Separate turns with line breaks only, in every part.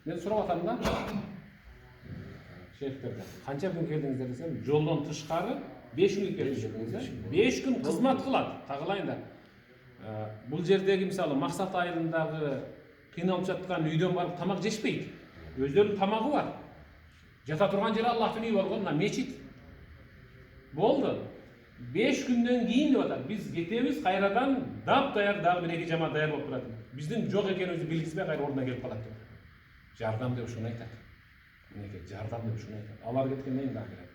Men surap atam da. Şeflerden. Qancha kun keldingizler desem, yoldan tышкары 5 gün keldingizler. 5 gün kızmat kıladi. Tağılayın da. Бұл жердегі мысалы мақсат айылындағы қиналып жатқан үйден барып тамақ жешпейді. Өздерінің тамағы бар. Жата тұрған жері Аллахтың үйі бар ғой, мына мешіт. Болды. 5 күнден кейін деп атады. Біз кетеміз, қайрадан дап-даяр дағы бір екі жамағат даяр болып тұрады. Біздің жоқ екенімізді білгізбей қайра орнына келіп қалады деп. Жардам деп шуны айтады. Мінекей, жардам деп шуны айтады. Алар кеткеннен кейін дағы келеді.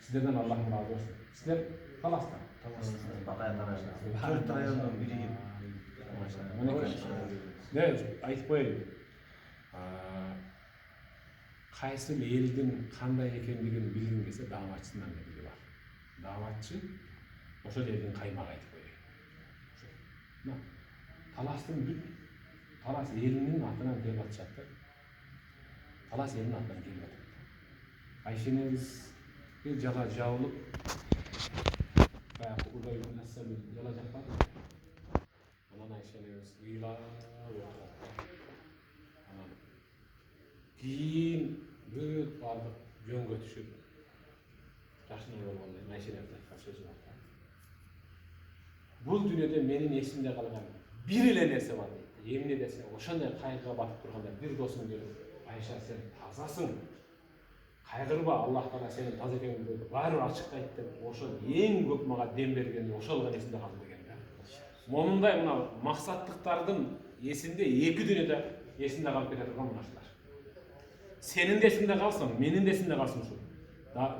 Сіздерден Аллахым разы болсын. Сіздер қаласыздар.
Батайын арасында. Төрт райондан бірігіп.
Ne айтып қояйын. Қайсы елдің қандай екендігін білгің келсе, дағуатшысынан белгі бар. Дағуатшы ошол елдің қаймағы айтып қояйын. Таластың бүт, Талас елінің атынан келіп атышатты. Талас елінің атынан келіп атады. Айшенеңізге жала жауылып, баяғы Убай ibn As-Salul жала жақпады. Анан Айшенеңіз ыйлап отырады. Анан кейін бүт бардық жөнге түшіп, жашынай болғандай Айшенеңіз айтқан сөзі бар. Бұл дүниеде менің есімде қалған bir эле нерсе бар дейді. Емне десе, ошондой кайгыга батып турганда бир досуң келип, Айша сен тазасың. Кайгырба, Аллах Таала сенин таза экениңди баары ачык айт деп, ошол эң көп мага дем берген, ошол гана эсимде калды деген да. Монундай мына максаттыктардын эсинде эки дүйнөдө эсинде калып кете турган нерселер. Сенин де эсиңде калсын, менин де эсимде калсын ушул.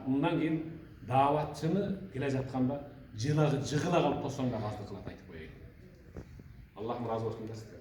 Мындан кийин дааватчыны келе жатканда жыгыла калып тосоң да аздык кылат айтып коеюн. Аллахым разы болсын да сізге.